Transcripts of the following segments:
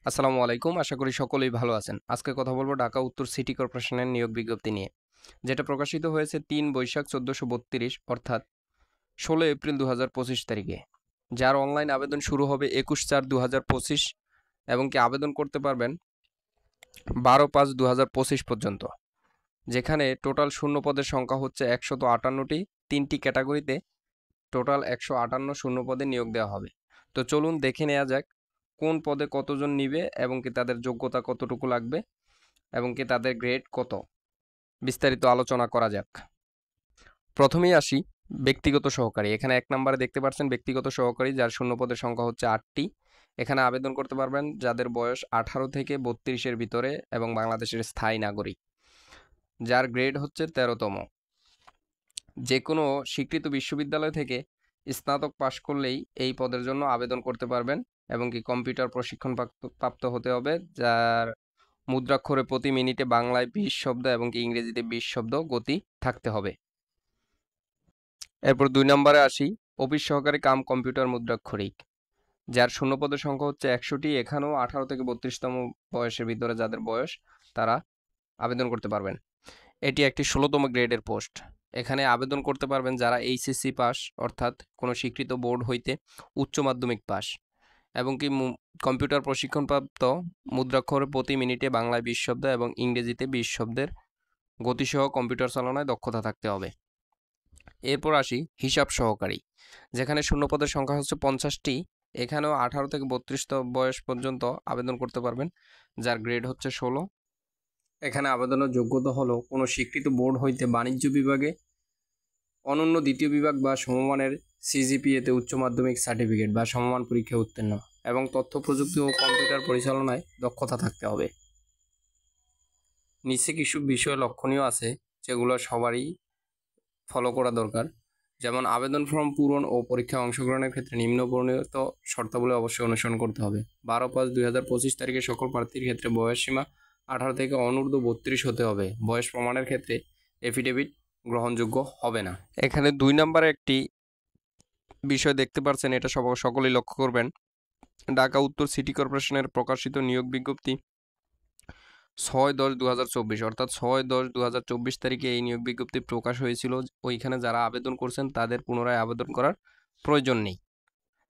আসসালামু আলাইকুম। আশা করি সকলেই ভালো আছেন। আজকে কথা বলব ঢাকা উত্তর সিটি কর্পোরেশনের নিয়োগ বিজ্ঞপ্তি নিয়ে। যেটা প্রকাশিত হয়েছে ৩ বৈশাখ ১৪৩২ অর্থাৎ ১৬ এপ্রিল ২০২৫ তারিখে। যার অনলাইন আবেদন শুরু হবে ২১/৪/২০২৫ এবং কি আবেদন করতে পারবেন ১২/৫/২০২৫ পর্যন্ত। যেখানে টোটাল শূন্য পদের সংখ্যা হচ্ছে ১৫৮টি, ৩টি ক্যাটাগরিতে টোটাল ১৫৮ শূন্য পদে নিয়োগ দেওয়া হবে। তো চলুন দেখে নেওয়া যাক কোন পদে কতজন নিবে এবং কি তাদের যোগ্যতা কতটুকু লাগবে এবং কি তাদের গ্রেড কত, বিস্তারিত আলোচনা করা যাক। প্রথমেই আসি ব্যক্তিগত সহকারী। এখানে ১ নম্বরে দেখতে পাচ্ছেন ব্যক্তিগত সহকারী, যার শূন্য পদের সংখ্যা হচ্ছে ৮টি। এখানে আবেদন করতে পারবেন যাদের বয়স 18 থেকে 32-এর ভিতরে এবং বাংলাদেশের স্থায়ী নাগরিক, যার গ্রেড হচ্ছে 13তম। যে কোনো স্বীকৃত বিশ্ববিদ্যালয় থেকে স্নাতক পাশ করলেই এই পদের জন্য আবেদন করতে পারবেন এবং কি কম্পিউটার প্রশিক্ষণ প্রাপ্ত হতে হবে, যার মুদ্রাক্ষরে প্রতি মিনিটে বাংলায় 20 শব্দ এবং কি ইংরেজিতে 20 শব্দ গতি থাকতে হবে। এরপর 2 নম্বরে আসি অফিস সহকারী কাম কম্পিউটার মুদ্রাক্ষরিক, যার শূন্য পদের সংখ্যা হচ্ছে 100টি। এখানেও 18 থেকে 32তম বয়সের ভিতরে যাদের বয়স তারা আবেদন করতে পারবেন। এটি একটি 16তম গ্রেডের পোস্ট। এখানে আবেদন করতে পারবেন যারা এইচএসসি পাস অর্থাৎ কোনো স্বীকৃত বোর্ড হইতে উচ্চ মাধ্যমিক পাস এবং কি কম্পিউটার প্রশিক্ষণপ্রাপ্ত মুদ্রাক্ষরে প্রতি মিনিটে বাংলায় 20 শব্দ এবং ইংরেজিতে 20 শব্দের গতিসহ কম্পিউটার চালনায় দক্ষতা থাকতে হবে। এরপর আসি হিসাব সহকারী, যেখানে শূন্যপদের সংখ্যা হচ্ছে 50টি। এখানেও 18 থেকে 32 বয়স পর্যন্ত আবেদন করতে পারবেন, যার গ্রেড হচ্ছে 16। এখানে আবেদনের যোগ্যতা হলো কোনো স্বীকৃত বোর্ড হইতে বাণিজ্য বিভাগে অনন্য দ্বিতীয় বিভাগ বা সমমানের সিজিপিএতে উচ্চ মাধ্যমিক সার্টিফিকেট বা সমমান পরীক্ষায় উত্তীর্ণ এবং তথ্য প্রযুক্তি ও কম্পিউটার পরিচালনায় দক্ষতা থাকতে হবে। নিচে কিছু বিষয় লক্ষণীয় আছে যেগুলো সবারই ফলো করা দরকার, যেমন আবেদন ফর্ম পূরণ ও পরীক্ষায় অংশগ্রহণের ক্ষেত্রে নিম্ন বর্ণিত শর্তাবলী অবশ্যই অনুসরণ করতে হবে। 12/5/2025 তারিখে সকল প্রার্থীর ক্ষেত্রে বয়সসীমা 18 থেকে অনূর্ধ্ব 32 হতে হবে। বয়স প্রমাণের ক্ষেত্রে এফিডেভিট গ্রহণযোগ্য হবে না। এখানে 2 নম্বরে একটি বিষয় দেখতে পাচ্ছেন, এটা সকলেই লক্ষ্য করবেন। ঢাকা উত্তর সিটি কর্পোরেশনের প্রকাশিত নিয়োগ বিজ্ঞপ্তি 6/10/2024 অর্থাৎ 6/10/2024 তারিখে এই নিয়োগ বিজ্ঞপ্তি প্রকাশ হয়েছিল। ওইখানে যারা আবেদন করছেন তাদের পুনরায় আবেদন করার প্রয়োজন নেই।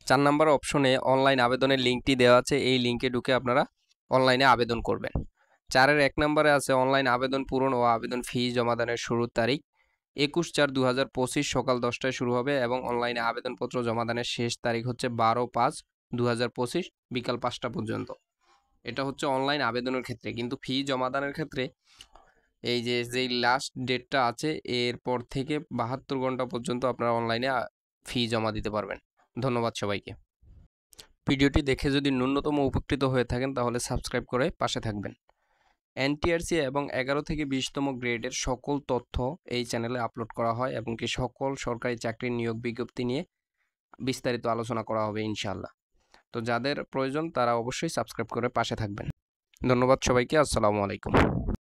4 নম্বর অপশনে অনলাইন আবেদনের লিঙ্কটি দেওয়া আছে, এই লিঙ্কে ঢুকে আপনারা অনলাইনে আবেদন করবেন। 4-এর 1 নম্বরে আছে অনলাইন আবেদন পূরণ ও আবেদন ফি জমাদানের শুরুর তারিখ 21/4/2025 সকাল 10টায় শুরু হবে এবং অনলাইনে আবেদনপত্র জমাদানের শেষ তারিখ হচ্ছে 12/5/2025 বিকাল 5টা পর্যন্ত। এটা হচ্ছে অনলাইন আবেদনের ক্ষেত্রে, কিন্তু ফি জমাদানের ক্ষেত্রে এই যে লাস্ট ডেটটা আছে এরপর থেকে 72 ঘন্টা পর্যন্ত আপনারা অনলাইনে ফি জমা দিতে পারবেন। ধন্যবাদ সবাইকে। ভিডিওটি দেখে যদি ন্যূনতম উপকৃত হয়ে থাকেন তাহলে সাবস্ক্রাইব করে পাশে থাকবেন। এনটিআরসি এবং 11 থেকে 20তম গ্রেডের সকল তথ্য এই চ্যানেলে আপলোড করা হয় এবং কি সকল সরকারি চাকরির নিয়োগ বিজ্ঞপ্তি নিয়ে বিস্তারিত আলোচনা করা হবে ইনশাআল্লাহ। তো যাদের প্রয়োজন তারা অবশ্যই সাবস্ক্রাইব করে পাশে থাকবেন। ধন্যবাদ সবাইকে। আসসালামু আলাইকুম।